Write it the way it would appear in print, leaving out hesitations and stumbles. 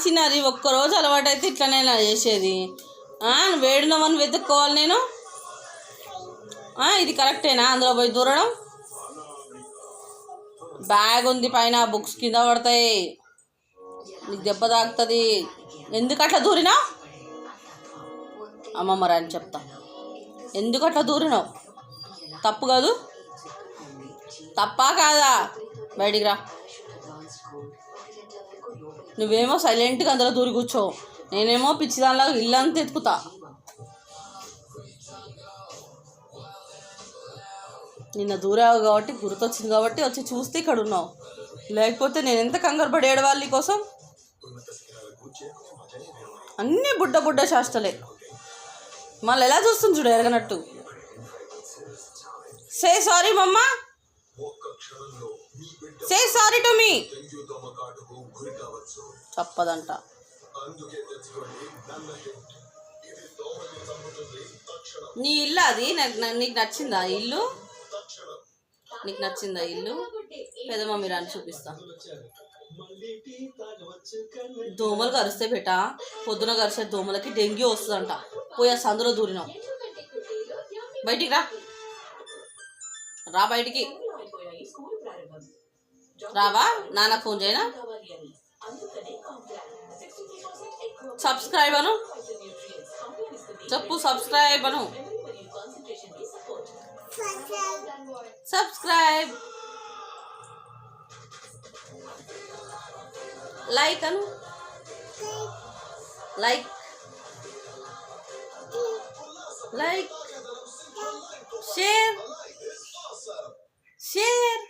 చిన్నది ఒక్కరోజు అలవాటు అయితే ఇట్లనే నా చేసేది. వేడినవని వెతుక్కోవాలి నేను. ఇది కరెక్టేనా అందులో పోయి దూరడం? బ్యాగ్ ఉంది పైన, బుక్స్ కింద పడతాయి, నీకు దెబ్బ తాకుతుంది. ఎందుకు అట్లా దూరినావు? అమ్మమ్మ రాని చెప్తా. ఎందుకు అట్లా దూరినావు? తప్పు కాదు? తప్పా కాదా? బయటికి రా. నువ్వేమో సైలెంట్గా అందులో దూరి కూర్చో, నేనేమో పిచ్చిదానిలాగా ఇల్లంతా ఎత్తుకుతా. నిన్న దూరావు కాబట్టి గుర్తొచ్చింది కాబట్టి వచ్చి చూస్తే ఇక్కడ ఉన్నావు. లేకపోతే నేను ఎంత కంగారు పడి ఏడవాలి కోసం. అన్నీ బుడ్డ బుడ్డ శాస్త్రలే. మళ్ళీ ఎలా చూస్తుంది చూడు ఎరగనట్టు. సే సారీ మమ్మా, సే సారీ టు మీ. చెప్పదంట. నీ ఇల్లు అది. నీకు నచ్చిందా ఇల్లు? నీకు నచ్చిందా ఇల్లు? పెదమమ్మీ రాని చూపిస్తా. దోమలు కరిస్తే బేటా, పొద్దున కరిసే దోమలకి డెంగ్యూ వస్తుందంట. పోయి ఆ సందులో దూరినావు. బయటికి రా. రా బయటికి. రావా? నాన్న ఫోన్ చేయనా? సబ్స్క్రైబ్ అను చెప్పు. సబ్స్క్రైబ్ అను. సబ్స్క్రైబ్. లైక్ అను. Like like. Share share.